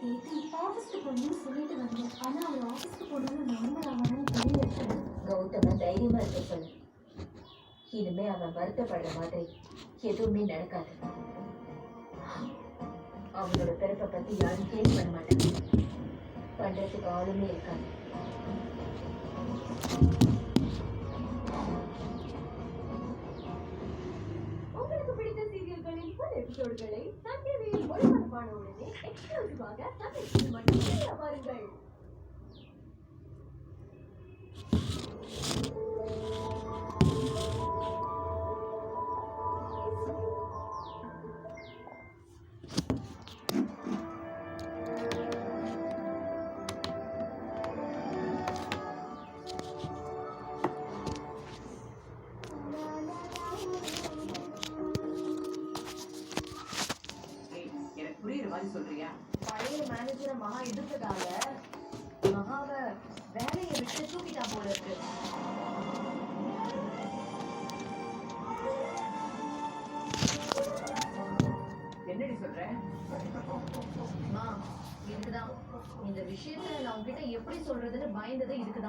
கேட்டு ஆஃபீஸ்க்கு போகணும்னு சொல்லிட்டு வந்தேன். ஆனா அவர் ஆஃபீஸ்க்கு போகணும்னு நார்மல் ஆகணும்னு தெரியல. கௌதம தைரியமா இருக்க சொல்லு. இனிமே அவன் வருத்தப்படுற மாதிரி எதுவுமே நடக்காது. அவனோட பிறப்பை பத்தி யாரும் கேள்வி பண்ண மாட்டாங்க. பண்றதுக்கு ஆளுமே இருக்காது. உங்களுக்கு பிடித்த சீரியல்களின் புது எபிசோடுகளை சன் டிவியில் ஒளிபரப்பான உடனே எக்ஸ்க்ளூசிவாக சன் மட்டும் பாருங்கள். எனக்கு புரியுற மாதிரி சொல்றியா? பழைய மேனேஜரை மகா எதிர்த்ததால மகாவை வேலையை விட்டு தூக்கிட்டா போல இருக்கு. என்னடி சொல்ற? இதுக்குதான் இந்த விஷயத்த நான் உங்ககிட்ட எப்படி சொல்றதுன்னு பயந்தது இதுக்குதான்.